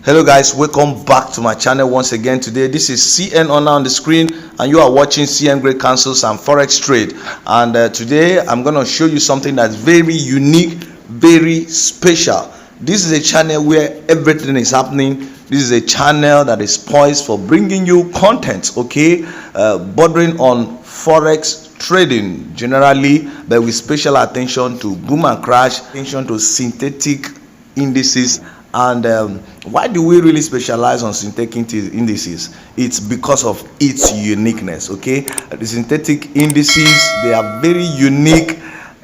Hello guys, welcome back to my channel once again. Today this is CN on the screen and you are watching CN Great Counsels and Forex Trade. And today I'm going to show you something that's very unique, very special. This is a channel where everything is happening. This is a channel that is poised for bringing you content, okay, bordering on Forex trading generally, but with special attention to boom and crash, attention to synthetic indices. And why do we really specialize on synthetic indices? It's because of its uniqueness, okay? The synthetic indices, they are very unique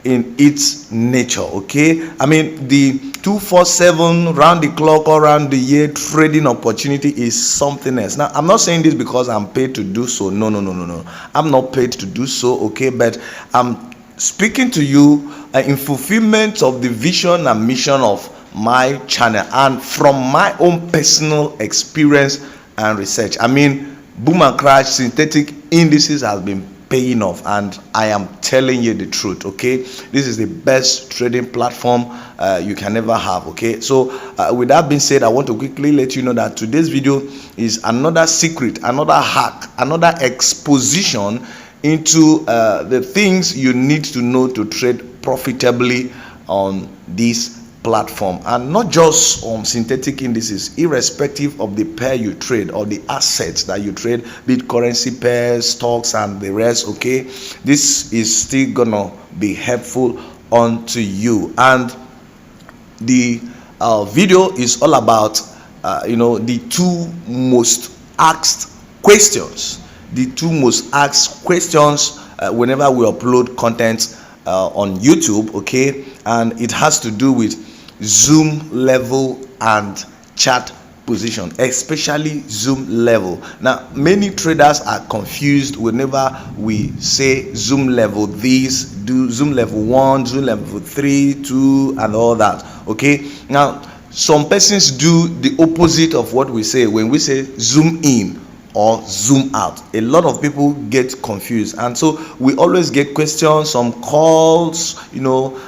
in its nature, okay? I mean, the 247 round the clock or round the year trading opportunity is something else. Now, I'm not saying this because I'm paid to do so. No. I'm not paid to do so, okay? But I'm speaking to you in fulfillment of the vision and mission of my channel and from my own personal experience and research. I mean, boom and crash synthetic indices has been paying off, and I am telling you the truth, okay? This is the best trading platform you can ever have, okay? So with that being said, I want to quickly let you know that today's video is another secret, another hack, another exposition into the things you need to know to trade profitably on this platform, and not just on synthetic indices, irrespective of the pair you trade or the assets that you trade, be it currency pairs, stocks and the rest, okay? This is still gonna be helpful onto you. And the video is all about the two most asked questions, whenever we upload content on YouTube, okay? And it has to do with zoom level and chart position, especially zoom level. Now, many traders are confused whenever we say zoom level this, do zoom level 1, zoom level 3, 2, and all that, okay? Now, some persons do the opposite of what we say when we say zoom in or zoom out. A lot of people get confused, and so we always get questions, some calls,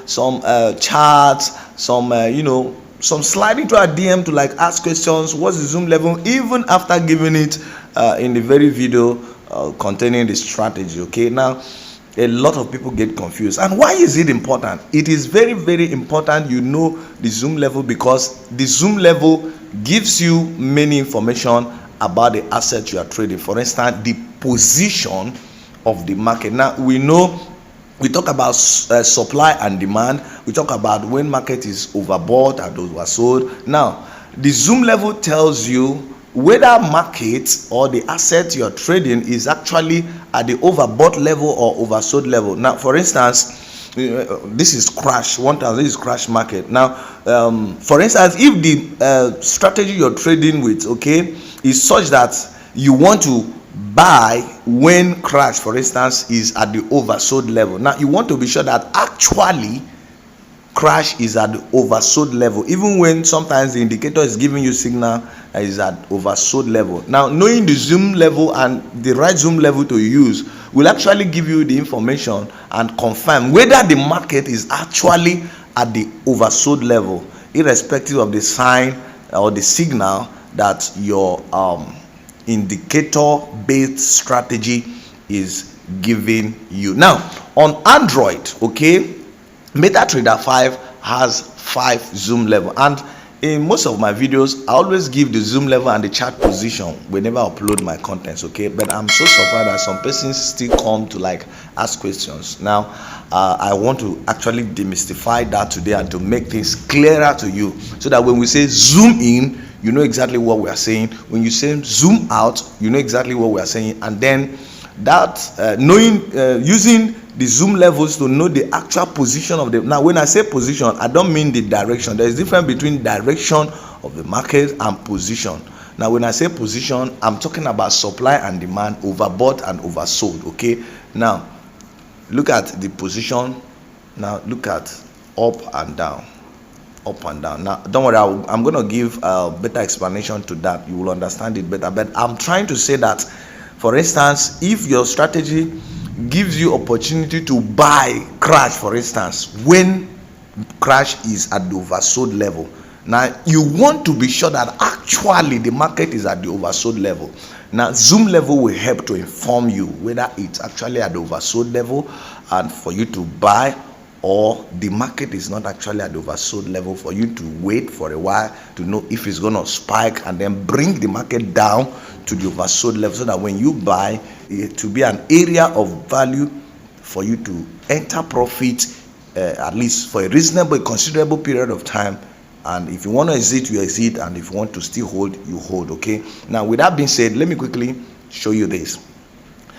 some chats, some sliding to our DM to like ask questions. What's the zoom level? Even after giving it in the very video containing the strategy, okay? Now, a lot of people get confused. And why is it important? It is very, very important you know the zoom level, because the zoom level gives you many information about the asset you are trading. For instance, the position of the market. Now, we talk about supply and demand. We talk about when market is overbought and oversold. Now, the zoom level tells you whether market or the asset you are trading is actually at the overbought level or oversold level. Now, for instance, this is crash 1000. This is crash market. Now, for instance, if the strategy you're trading with, okay, is such that you want to buy when crash, for instance, is at the oversold level. Now, you want to be sure that actually crash is at the oversold level, even when sometimes the indicator is giving you signal that is at oversold level. Now, knowing the zoom level and the right zoom level to use will actually give you the information and confirm whether the market is actually at the oversold level, irrespective of the sign or the signal that your indicator based strategy is giving you. Now, on Android, okay, MetaTrader 5 has 5 zoom level, and in most of my videos I always give the zoom level and the chart position whenever I upload my contents, okay? But I'm so surprised that some persons still come to like ask questions. Now, I want to actually demystify that today and to make things clearer to you, so that when we say zoom in, you know exactly what we are saying. When you say zoom out, you know exactly what we are saying. And then that using the zoom levels to know the actual position of the. Now, when I say position, I don't mean the direction. There is difference between direction of the market and position. Now, when I say position, I'm talking about supply and demand, overbought and oversold, okay? Now, look at the position. Now, look at up and down. Now, don't worry, I'm going to give a better explanation to that. You will understand it better. But I'm trying to say that, for instance, if your strategy gives you opportunity to buy crash, for instance, when crash is at the oversold level, Now you want to be sure that actually the market is at the oversold level. Now zoom level will help to inform you whether it's actually at the oversold level and for you to buy, or the market is not actually at the oversold level for you to wait for a while to know if it's going to spike and then bring the market down to the oversold level, so that when you buy, it to be an area of value for you to enter profit, at least for a reasonable, considerable period of time. And if you want to exit, you exit, and if you want to still hold, you hold. Okay, now with that being said, let me quickly show you this.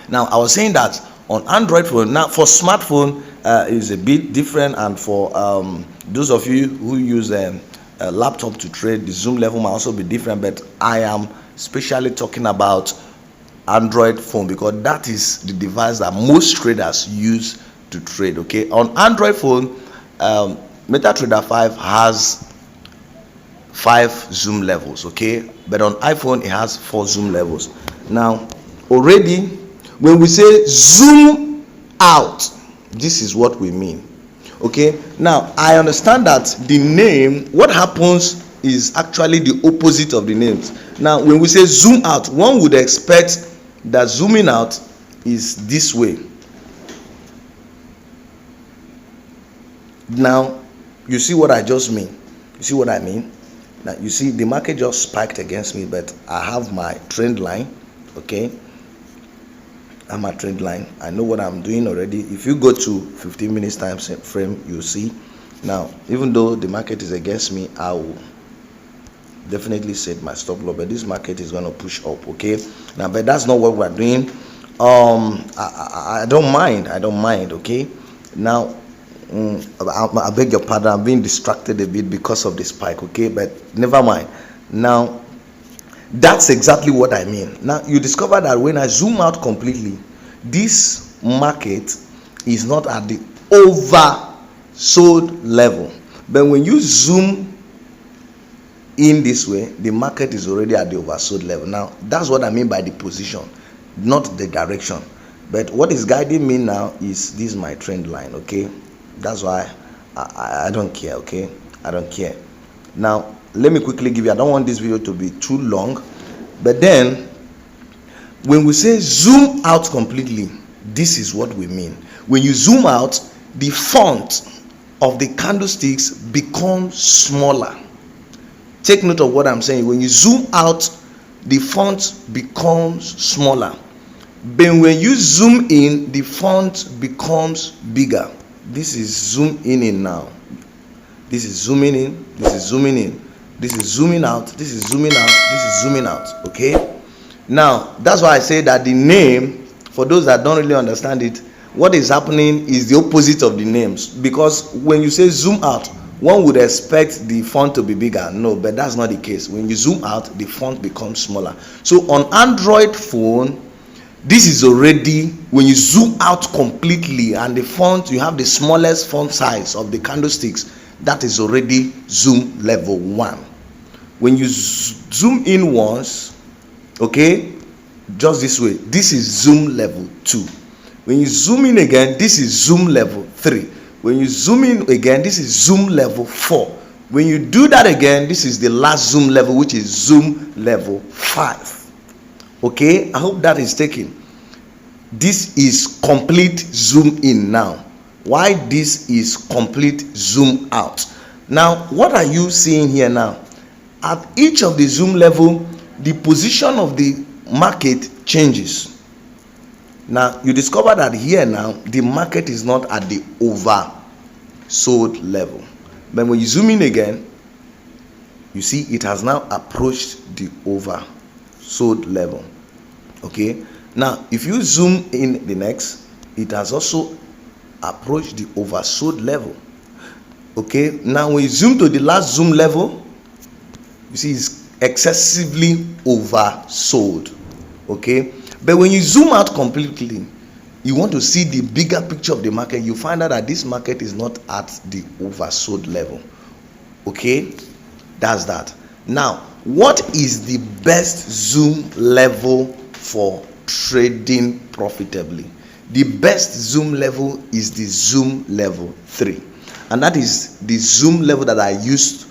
Now I was saying that on Android phone, now for smartphone is a bit different, and for those of you who use a laptop to trade, the zoom level might also be different, but I am specially talking about Android phone because that is the device that most traders use to trade. Okay, on Android phone, MetaTrader 5 has 5 zoom levels, okay, but on iPhone it has 4 zoom levels. Now already when we say zoom out, this is what we mean. Okay, now I understand that the name, what happens is actually the opposite of the names. Now when we say zoom out, one would expect that zooming out is this way. Now you see what I just mean? You see what I mean? Now you see the market just spiked against me, but I have my trend line. Okay, I'm a trend line. I know what I'm doing already. If you go to 15 minutes time frame, you'll see. Now even though the market is against me, I will definitely set my stop loss, but this market is going to push up. Okay, now but that's not what we're doing. I don't mind. Okay, now I beg your pardon, I'm being distracted a bit because of the spike. Okay, but never mind. Now that's exactly what I mean. Now you discover that when I zoom out completely, this market is not at the oversold level, but when you zoom in this way, the market is already at the oversold level. Now that's what I mean by the position, not the direction. But what is guiding me now is this, my trend line. Okay, that's why I don't care. Okay, I don't care. Now let me quickly give you, I don't want this video to be too long, but then when we say zoom out completely, this is what we mean. When you zoom out, the font of the candlesticks becomes smaller. Take note of what I'm saying. When you zoom out, the font becomes smaller, but when you zoom in, the font becomes bigger. This is zoom in now. This is zooming in, this is zooming in, this is zooming out, this is zooming out, this is zooming out. Okay, now that's why I say that the name, for those that don't really understand it, what is happening is the opposite of the names, because when you say zoom out, one would expect the font to be bigger. No, but that's not the case. When you zoom out, the font becomes smaller. So on Android phone, this is already, when you zoom out completely and the font, you have the smallest font size of the candlesticks, that is already zoom level 1. When you zoom in once, okay, just this way, this is zoom level 2. When you zoom in again, this is zoom level 3. When you zoom in again, this is zoom level 4. When you do that again, this is the last zoom level, which is zoom level 5. Okay, I hope that is taken. This is complete zoom in now. Why this is complete zoom out? Now what are you seeing here now? At each of the zoom level, the position of the market changes. Now you discover that here now the market is not at the oversold level, but when you zoom in again, you see it has now approached the oversold level. Okay, now if you zoom in the next, it has also approached the oversold level. Okay, now when you zoom to the last zoom level, you see it's excessively oversold. Okay, but when you zoom out completely, you want to see the bigger picture of the market, you find out that this market is not at the oversold level. Okay, that's that. Now what is the best zoom level for trading profitably? The best zoom level is the zoom level 3, and that is the zoom level that I used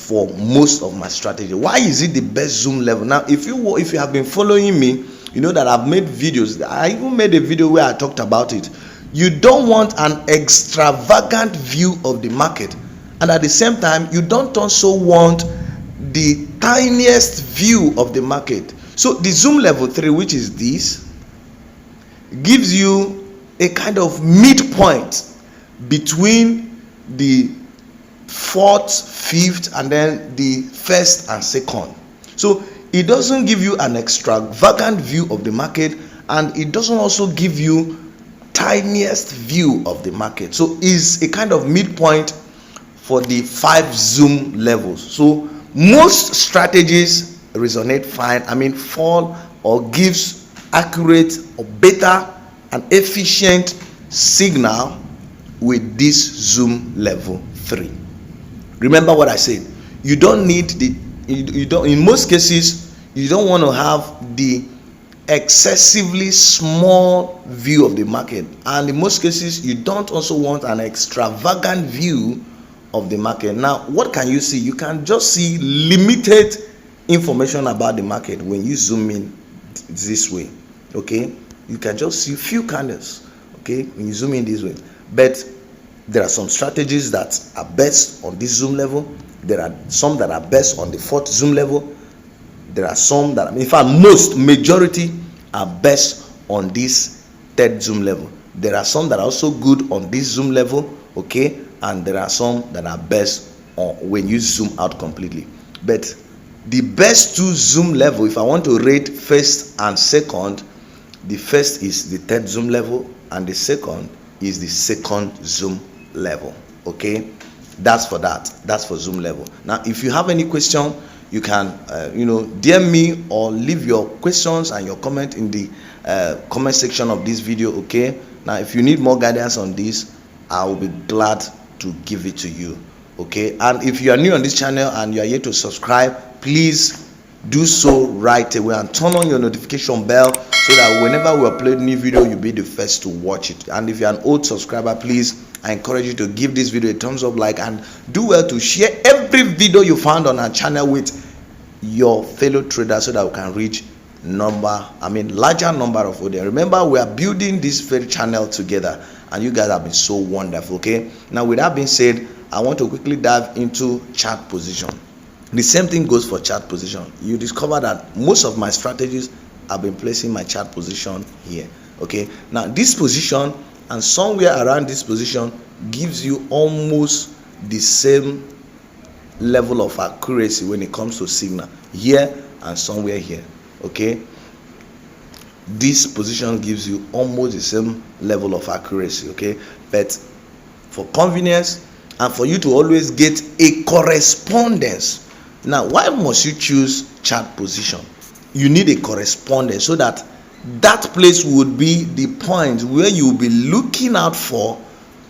for most of my strategy. Why is it the best zoom level? Now, if you have been following me, you know that I've made videos. I even made a video where I talked about it. You don't want an extravagant view of the market, and at the same time you don't also want the tiniest view of the market. So the zoom level 3, which is this, gives you a kind of midpoint between the 4th, 5th, and then the 1st and 2nd. So it doesn't give you an extravagant view of the market, and it doesn't also give you tiniest view of the market. So it's a kind of midpoint for the 5 zoom levels. So most strategies resonate fine, fall or gives accurate or better and efficient signal with this zoom level 3. Remember what I said. You don't need in most cases you don't want to have the excessively small view of the market, and in most cases you don't also want an extravagant view of the market. Now, what can you see? You can just see limited information about the market when you zoom in this way. Okay, you can just see few candles, okay, when you zoom in this way. But there are some strategies that are best on this zoom level. There are some that are best on the 4th zoom level. There are some that, in fact, majority are best on this 3rd zoom level. There are some that are also good on this zoom level, okay, and there are some that are best on when you zoom out completely. But the best 2 zoom level, if I want to rate 1st and 2nd, the 1st is the 3rd zoom level, and the 2nd is the 2nd zoom level. Okay, that's for zoom level. Now, if you have any question, you can DM me or leave your questions and your comment in the comment section of this video. Okay, now if you need more guidance on this, I will be glad to give it to you. Okay, and if you are new on this channel and you are yet to subscribe, please do so right away and turn on your notification bell so that whenever we upload new video, you'll be the first to watch it. And if you're an old subscriber, please, I encourage you to give this video a thumbs up, like, and do well to share every video you found on our channel with your fellow traders so that we can reach larger number of audience. Remember, we are building this very channel together, and you guys have been so wonderful. Okay, now with that being said, I want to quickly dive into chart position. The same thing goes for chart position. You discover that most of my strategies, I've been placing my chart position here. Okay, now this position and somewhere around this position gives you almost the same level of accuracy when it comes to signal, here and somewhere here. Okay, this position gives you almost the same level of accuracy. Okay, but for convenience and for you to always get a correspondence, now why must you choose chart position? You need a correspondence so that place would be the point where you will be looking out for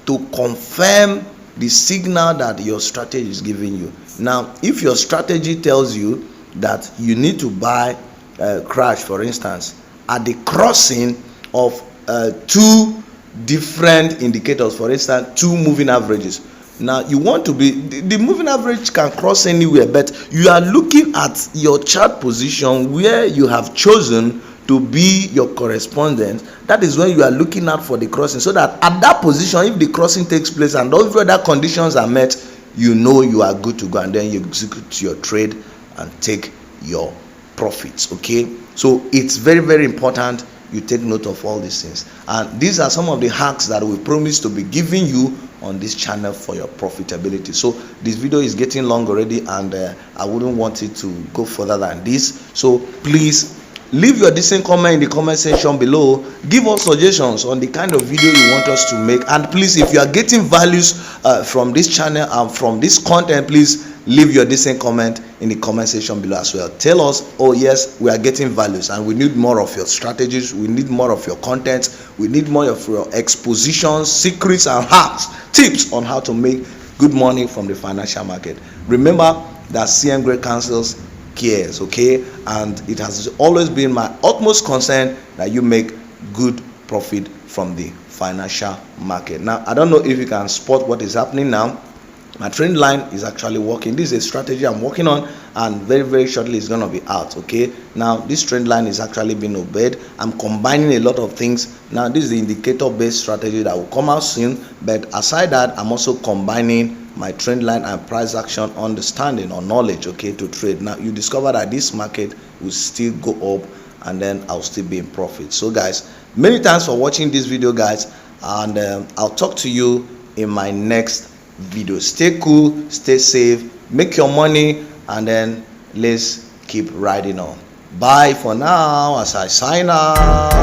to confirm the signal that your strategy is giving you. Now, if your strategy tells you that you need to buy crash, for instance, at the crossing of 2 different indicators, for instance 2 moving averages. Now you want to be, the moving average can cross anywhere, but you are looking at your chart position where you have chosen to be your correspondent. That is when you are looking out for the crossing, so that at that position, if the crossing takes place and all other conditions are met, you know you are good to go, and then you execute your trade and take your profits. Okay, so it's very, very important you take note of all these things, and these are some of the hacks that we promise to be giving you on this channel for your profitability. So this video is getting long already, and I wouldn't want it to go further than this. So please leave your decent comment in the comment section below. Give us suggestions on the kind of video you want us to make, and please, if you are getting values from this channel and from this content, please leave your decent comment in the comment section below as well. Tell us, oh yes, we are getting values and we need more of your strategies, we need more of your content, we need more of your expositions, secrets and hacks, tips on how to make good money from the financial market. Remember that CM Great Counsels cares, okay, and it has always been my utmost concern that you make good profit from the financial market. Now, I don't know if you can spot what is happening now. My trend line is actually working. This is a strategy I'm working on, and very shortly it's going to be out. Okay, now this trend line is actually being obeyed. I'm combining a lot of things. Now this is the indicator based strategy that will come out soon, but aside that, I'm also combining my trend line and price action understanding or knowledge, okay, to trade. Now you discover that this market will still go up, and then I'll still be in profit. So guys, many thanks for watching this video, guys, and I'll talk to you in my next video. Stay cool, stay safe, make your money, and then let's keep riding on. Bye for now as I sign out.